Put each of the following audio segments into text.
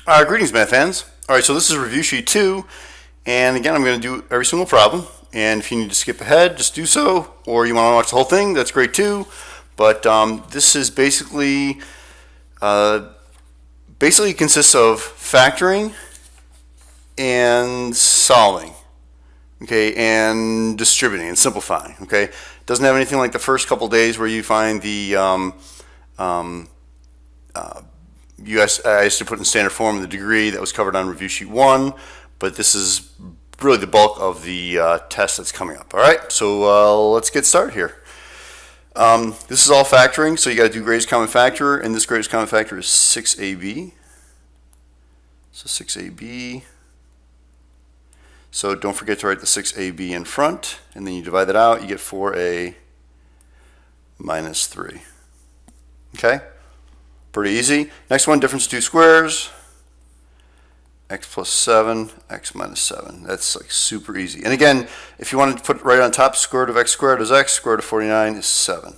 Greetings, math fans. All right, so this is review sheet 2, and again, I'm going to do every single problem. And if you need to skip ahead, just do so, or you want to watch the whole thing, that's great too. But this is basically consists of factoring and solving, okay, and distributing and simplifying. Okay, it doesn't have anything like the first couple days where you find the I used to put in standard form of the degree that was covered on review sheet 1, but this is really the bulk of the test that's coming up. All right, so let's get started here. This is all factoring, so you got to do greatest common factor, and this greatest common factor is 6ab. So 6ab. So don't forget to write the 6ab in front, and then you divide that out, you get 4a minus 3. Okay? Pretty easy. Next one, difference of two squares. X plus 7, x minus 7. That's like super easy. And again, if you want to put it right on top, square root of x squared is x, square root of 49 is 7.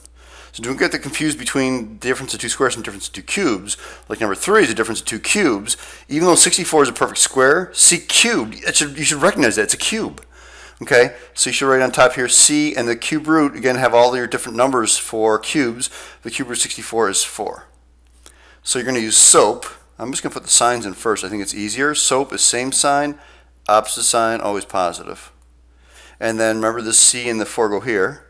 So don't get the confused between the difference of two squares and difference of two cubes. Like number 3 is a difference of two cubes. Even though 64 is a perfect square, c cubed, you should recognize that it's a cube. Okay, so you should write on top here c, and the cube root, again, have all your different numbers for cubes. The cube root of 64 is 4. So you're going to use SOAP. I'm just going to put the signs in first. I think it's easier. SOAP is same sign, opposite sign, always positive. And then remember this c and the 4 go here.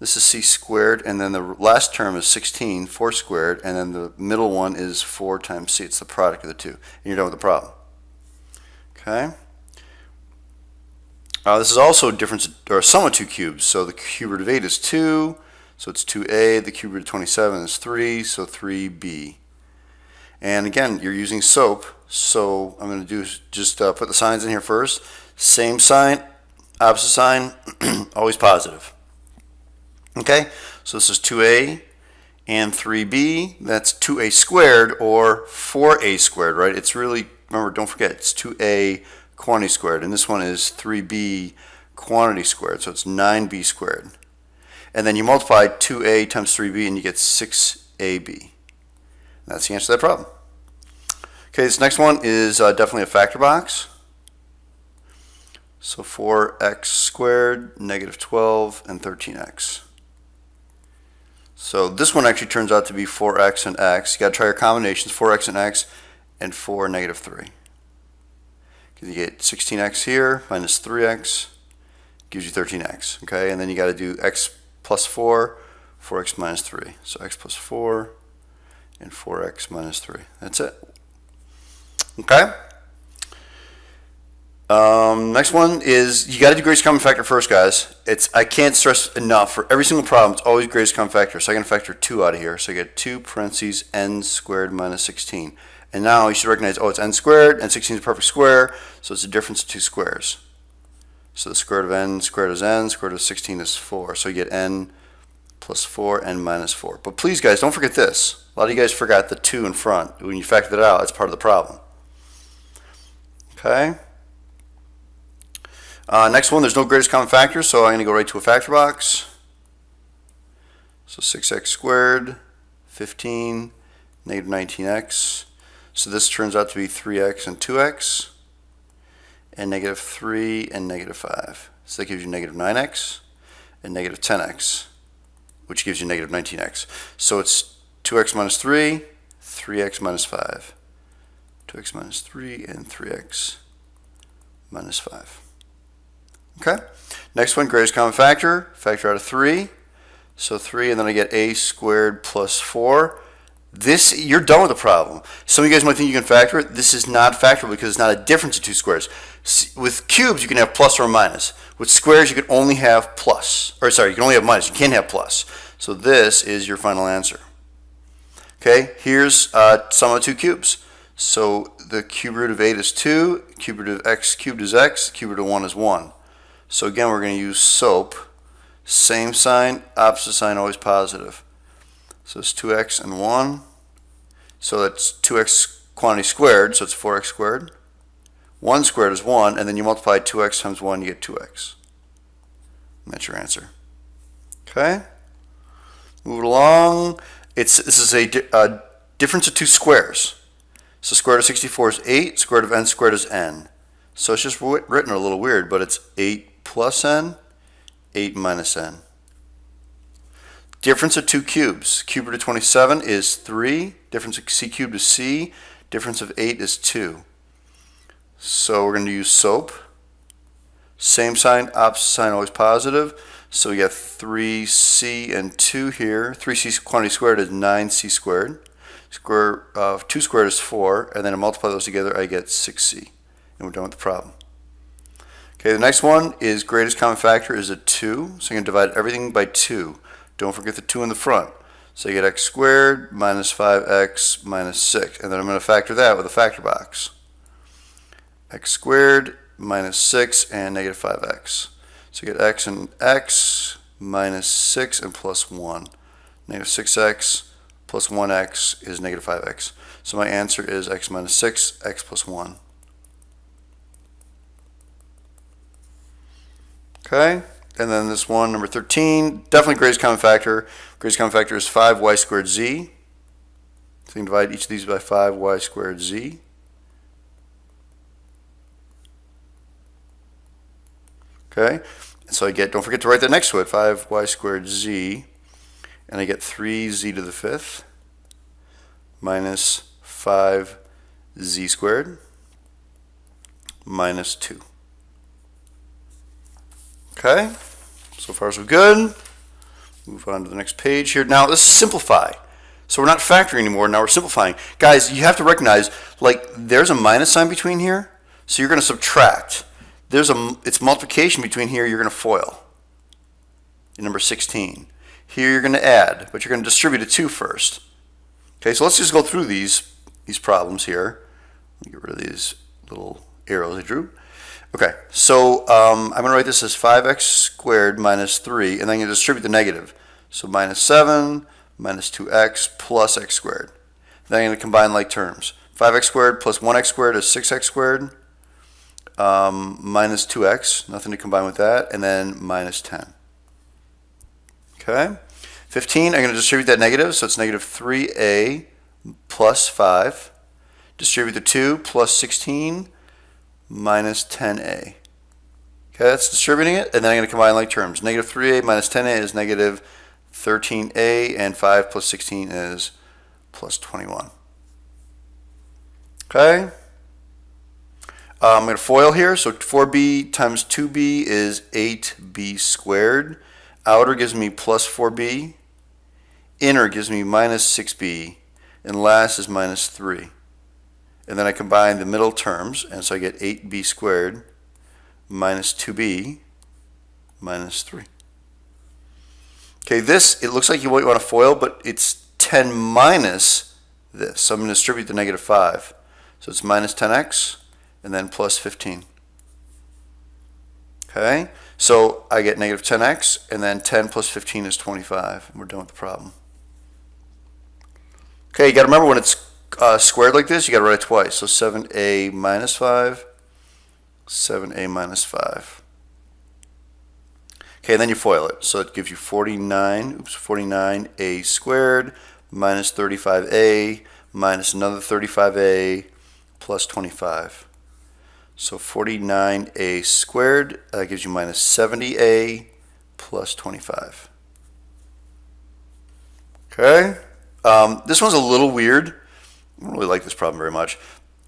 This is c squared, and then the last term is 16, 4 squared, and then the middle one is 4 times c. It's the product of the two. And you're done with the problem. Okay. This is also a difference, or a sum of two cubes. So the cube root of 8 is 2, so it's 2a. The cube root of 27 is 3, so 3b. And again, you're using SOAP, so I'm going to do just put the signs in here first. Same sign, opposite sign, always positive. Okay, so this is 2a and 3b. That's 2a squared or 4a squared, right? It's really, remember, don't forget, it's 2a quantity squared, and this one is 3b quantity squared, so it's 9b squared. And then you multiply 2a times 3b, and you get 6ab. That's the answer to that problem. Okay, this next one is definitely a factor box. So 4x squared, negative 12, and 13x. So this one actually turns out to be 4x and x. You got to try your combinations, 4x and x, and 4 and negative 3. Because you get 16x here minus 3x gives you 13x. Okay, and then you got to do x plus 4, 4x minus 3. So x plus 4 and 4x minus 3. That's it. Okay. Next one is, you got to do greatest common factor first, guys. I can't stress enough, for every single problem, it's always greatest common factor. So I can factor 2 out of here. So I get 2 parentheses n squared minus 16. And now you should recognize, oh, it's n squared, and 16 is a perfect square, so it's a difference of two squares. So the square root of n squared is n, square root of 16 is 4. So you get n plus 4, n minus 4. But please, guys, don't forget this. A lot of you guys forgot the 2 in front. When you factor that out, it's part of the problem. Okay. Next one, there's no greatest common factor, so I'm going to go right to a factor box. So 6x squared, 15, negative 19x. So this turns out to be 3x and 2x, and negative 3 and negative 5. So that gives you negative 9x and negative 10x, which gives you negative 19x. So it's 2x minus 3, 3x minus 5. 2x minus 3 and 3x minus 5. Okay. Next one, greatest common factor. Factor out of 3. So 3, and then I get a squared plus 4. This, you're done with the problem. Some of you guys might think you can factor it. This is not factorable because it's not a difference of two squares. With cubes, you can have plus or minus. With squares, you can only have plus. Or sorry, you can only have minus. You can't have plus. So this is your final answer. Okay, here's sum of two cubes. So the cube root of 8 is 2, cube root of x cubed is x, cube root of 1 is 1. So again, we're going to use SOAP. Same sign, opposite sign, always positive. So it's 2x and 1. So that's 2x quantity squared, so it's 4x squared. 1 squared is 1, and then you multiply 2x times 1, you get 2x. And that's your answer. Okay? Move it along. This is a difference of two squares. So square root of 64 is 8, square root of n squared is n. So it's just written a little weird, but it's 8 plus n, 8 minus n. Difference of two cubes. Cube root of 27 is 3. Difference of c cubed is c. Difference of 8 is 2. So we're going to use SOAP. Same sign, opposite sign, always positive. So we got 3c and 2 here. 3c quantity squared is 9c squared. Square of 2 squared is 4. And then I multiply those together, I get 6c. And we're done with the problem. Okay, the next one is greatest common factor is a 2. So I'm going to divide everything by 2. Don't forget the 2 in the front. So you get x squared minus 5x minus 6. And then I'm going to factor that with a factor box. X squared minus 6 and negative 5x. So you get x and x minus 6 and plus 1. Negative 6x plus 1x is negative 5x. So my answer is x minus 6, x plus 1. Okay, and then this one, number 13, definitely greatest common factor. Greatest common factor is 5y squared z. So you can divide each of these by 5y squared z. Okay, and so I get, don't forget to write that next to it, 5y squared z, and I get 3z to the 5th minus 5z squared minus 2. Okay, so far so good. Move on to the next page here. Now let's simplify. So we're not factoring anymore, now we're simplifying. Guys, you have to recognize, like, there's a minus sign between here, so you're going to subtract. It's multiplication between here, you're going to FOIL. In number 16. Here you're going to add, but you're going to distribute a 2 first. Okay, so let's just go through these problems here. Let me get rid of these little arrows I drew. Okay, so I'm going to write this as 5x squared minus 3, and then I'm going to distribute the negative. So minus 7 minus 2x plus x squared. Then I'm going to combine like terms. 5x squared plus 1x squared is 6x squared. Minus 2x, nothing to combine with that, and then minus 10. Okay, 15, I'm going to distribute that negative, so it's negative 3a plus 5. Distribute the 2 plus 16 minus 10a. Okay, that's distributing it, and then I'm going to combine like terms. Negative 3a minus 10a is negative 13a, and 5 plus 16 is plus 21. Okay. I'm going to FOIL here, so 4b times 2b is 8b squared. Outer gives me plus 4b. Inner gives me minus 6b. And last is minus 3. And then I combine the middle terms, and so I get 8b squared minus 2b minus 3. Okay, this, it looks like you want to FOIL, but it's 10 minus this. So I'm going to distribute the negative 5. So it's minus 10x. And then plus 15. Okay, so I get negative 10x, and then 10 plus 15 is 25, and we're done with the problem. Okay, you got to remember when it's squared like this, you got to write it twice. So 7a minus 5, 7a minus 5. Okay, and then you FOIL it. So it gives you 49a squared minus 35a minus another 35a plus 25. So 49a squared gives you minus 70a plus 25. Okay, this one's a little weird. I don't really like this problem very much,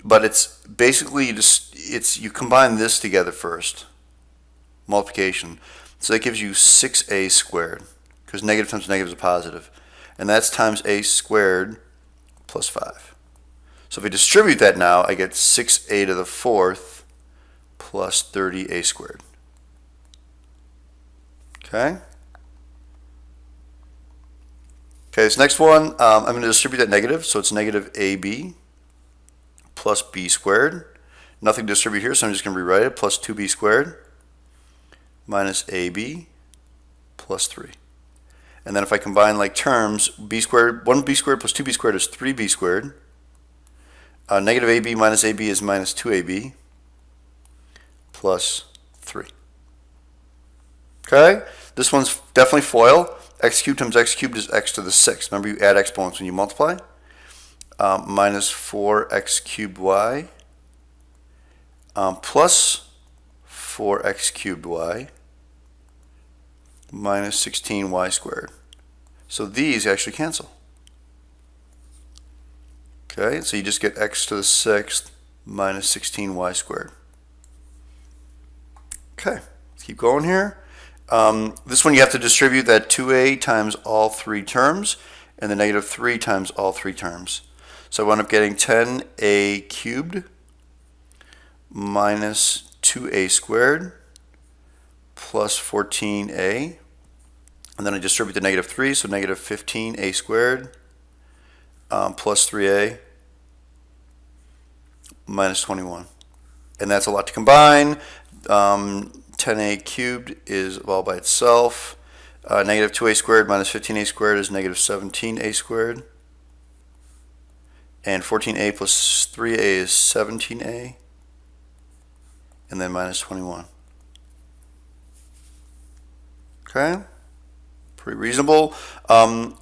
but it's basically you combine this together first, multiplication. So that gives you 6a squared, because negative times negative is a positive, and that's times a squared plus 5. So if we distribute that now, I get 6a to the 4th plus 30a squared. Okay. Okay, this next one, I'm going to distribute that negative, so it's negative ab plus b squared. Nothing to distribute here, so I'm just going to rewrite it, plus 2b squared minus ab plus 3. And then if I combine like terms, b squared, 1b squared plus 2b squared is 3b squared. Negative ab minus ab is minus 2ab plus 3. Okay, this one's definitely FOIL. X cubed times x cubed is x to the 6th. Remember, you add exponents when you multiply. minus 4x cubed y plus 4x cubed y minus 16y squared. So these actually cancel. Okay, so you just get x to the 6th minus 16y squared. Okay, let's keep going here. This one you have to distribute that 2a times all three terms and the negative 3 times all three terms. So I wound up getting 10a cubed minus 2a squared plus 14a. And then I distribute the negative 3, so negative 15a squared plus 3a minus 21. And that's a lot to combine. 10a cubed is all by itself. Negative 2a squared minus 15a squared is negative 17a squared. And 14a plus 3a is 17a. And then minus 21. Okay, pretty reasonable.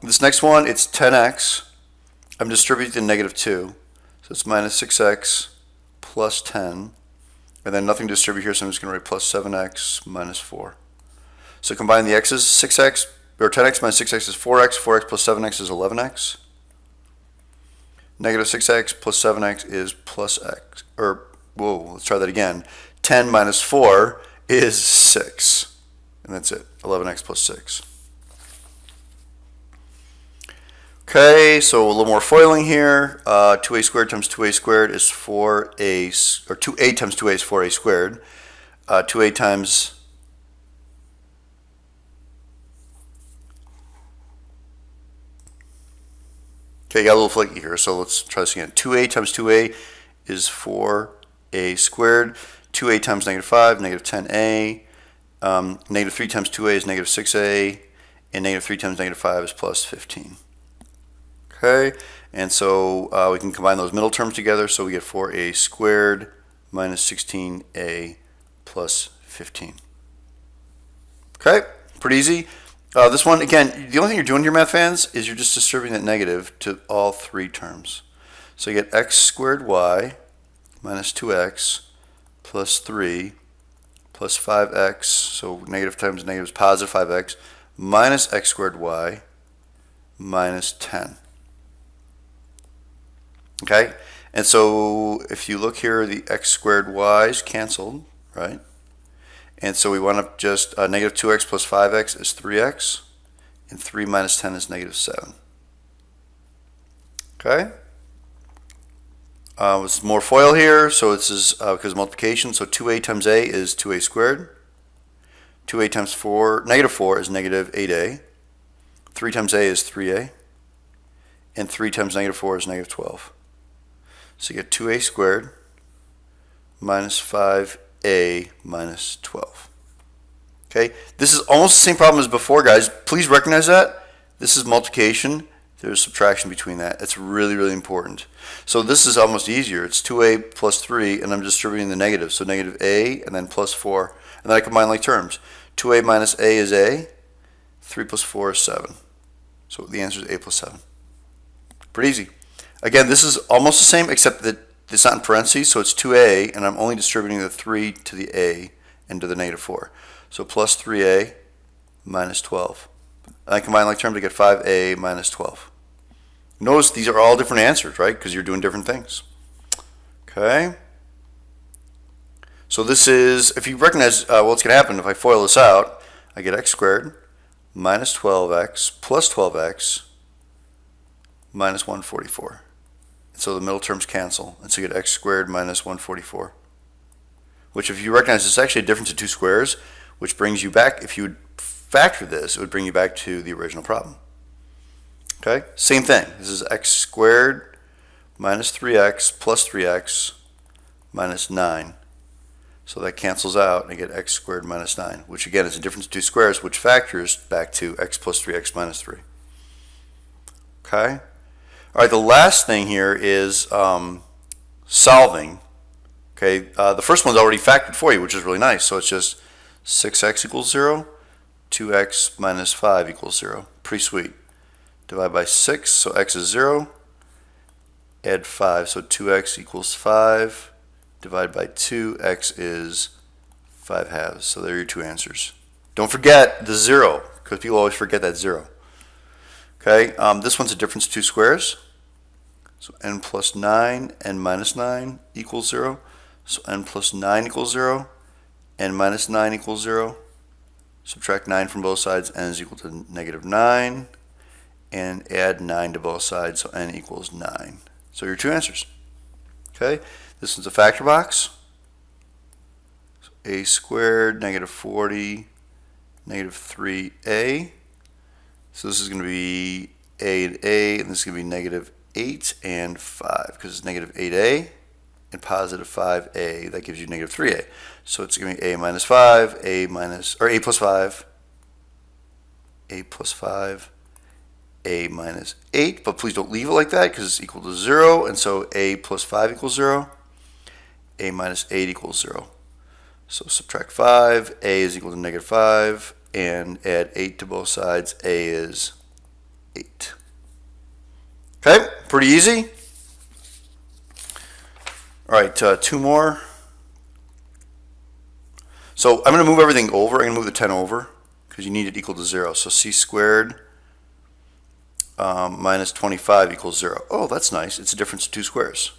This next one, it's 10x. I'm distributing the negative 2. So it's minus 6x plus 10. And then nothing to distribute here, so I'm just going to write plus 7x minus 4. So combine the x's, 6x, or 10x minus 6x is 4x, 4x plus 7x is 11x. Negative 6x plus 7x is plus x, or, whoa, let's try that again. 10 minus 4 is 6. And that's it, 11x plus 6. Okay, so a little more foiling here. 2a squared times 2a squared is 4a, or 2a times 2a is 4a squared. 2a times, okay, got a little flaky here, so let's try this again. 2a times 2a is 4a squared. 2a times negative 5, negative 10a. Negative 3 times 2a is negative 6a. And negative 3 times negative 5 is plus 15. Okay, and so we can combine those middle terms together, so we get 4a squared minus 16a plus 15. Okay, pretty easy. This one, again, the only thing you're doing here, math fans, is you're just distributing that negative to all three terms. So you get x squared y minus 2x plus 3 plus 5x, so negative times negative is positive 5x, minus x squared y minus 10. Okay, and so if you look here, the x squared y is canceled, right? And so we wind up just negative 2x plus 5x is 3x, and 3 minus 10 is negative 7. Okay, with more FOIL here, so this is because of multiplication, so 2a times a is 2a squared, 2a times 4, negative 4 is negative 8a, 3 times a is 3a, and 3 times negative 4 is negative 12. So you get 2a squared minus 5a minus 12. Okay, this is almost the same problem as before, guys. Please recognize that. This is multiplication. There's subtraction between that. It's really, really important. So this is almost easier. It's 2a plus 3, and I'm distributing the negative. So negative a, and then plus 4. And then I combine like terms. 2a minus a is a. 3 plus 4 is 7. So the answer is a plus 7. Pretty easy. Again, this is almost the same, except that it's not in parentheses, so it's 2a, and I'm only distributing the 3 to the a and to the negative 4. So plus 3a minus 12. And I combine like terms to get 5a minus 12. Notice these are all different answers, right? Because you're doing different things. Okay. So this is, if you recognize what's going to happen if I FOIL this out, I get x squared minus 12x plus 12x minus 144. So the middle terms cancel, and so you get x squared minus 144. Which, if you recognize, it's actually a difference of two squares, which brings you back, if you would factor this, it would bring you back to the original problem. Okay, same thing. This is x squared minus 3x plus 3x minus 9. So that cancels out, and I get x squared minus 9, which again is a difference of two squares, which factors back to x plus 3x minus 3. Okay? All right, the last thing here is solving. Okay, the first one's already factored for you, which is really nice. So it's just 6x equals 0, 2x minus 5 equals 0. Pretty sweet. Divide by 6, so x is 0. add 5. So 2x equals 5. Divide by 2, x is 5 halves. So there are your two answers. Don't forget the 0, because people always forget that 0. Okay, this one's a difference of two squares. So n plus 9, n minus 9 equals 0. So n plus 9 equals 0. N minus 9 equals 0. Subtract 9 from both sides, n is equal to negative 9. And add 9 to both sides, so n equals 9. So your two answers. Okay, this one's a factor box. So a squared, negative 40, negative 3a. So this is going to be a and a, and this is going to be negative 8 and 5, because it's negative 8a and positive 5a. That gives you negative 3a. So it's going to be a minus 5, a plus 5, a plus 5, a minus 8, but please don't leave it like that because it's equal to 0, and so a plus 5 equals 0, a minus 8 equals 0. So subtract 5, a is equal to negative 5, and add 8 to both sides, a is 8. Okay, pretty easy. All right, two more. So I'm going to move everything over. I'm going to move the 10 over because you need it equal to 0. So c squared minus 25 equals 0. Oh, that's nice. It's a difference of two squares.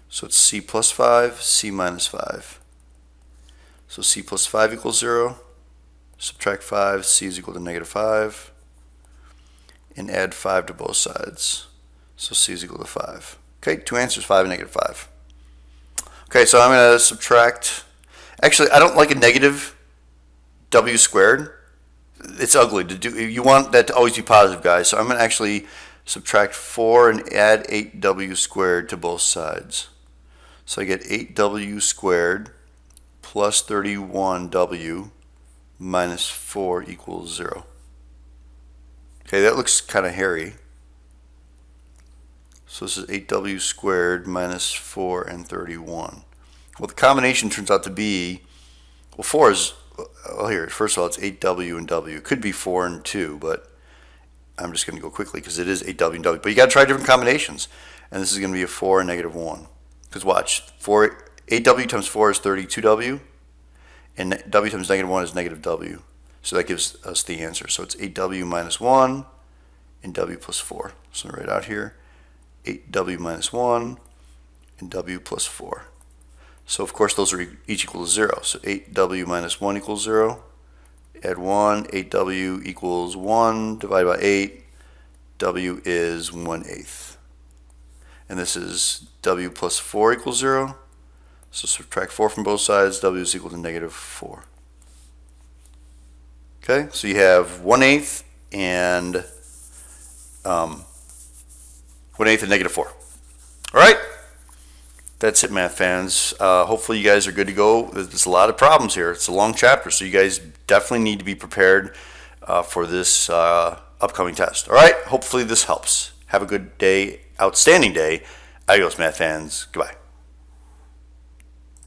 So it's c plus 5, c minus 5. So c plus 5 equals 0. Subtract 5, c is equal to negative 5. And add 5 to both sides. So c is equal to 5. Okay, two answers, 5 and negative 5. Okay, so I'm going to subtract. Actually, I don't like a negative w squared. It's ugly to do. You want that to always be positive, guys. So I'm going to actually subtract 4 and add 8w squared to both sides. So I get 8w squared plus 31w minus 4 equals 0. Okay, that looks kind of hairy. So this is 8w squared minus 4 and 31. Well, the combination turns out to be, well, 4 is, well, here, first of all, it's 8w and w. It could be 4 and 2, but I'm just going to go quickly because it is 8w and w. But you got to try different combinations. And this is going to be a 4 and negative 1. Because watch, 8w times 4 is 32w, and w times negative 1 is negative w. So that gives us the answer. So it's 8w minus 1 and w plus 4. So right out here, 8w minus 1 and w plus 4. So of course those are each equal to 0. So 8w minus 1 equals 0. Add 1, 8w equals 1, divided by 8, w is 1/8. And this is w plus 4 equals 0. So subtract 4 from both sides, w is equal to negative 4. Okay, so you have 1/8 and 1/8 and negative 4. All right, that's it, math fans. Hopefully you guys are good to go. There's a lot of problems here. It's a long chapter, so you guys definitely need to be prepared for this upcoming test. All right, hopefully this helps. Have a good day, outstanding day. Adios, math fans. Goodbye.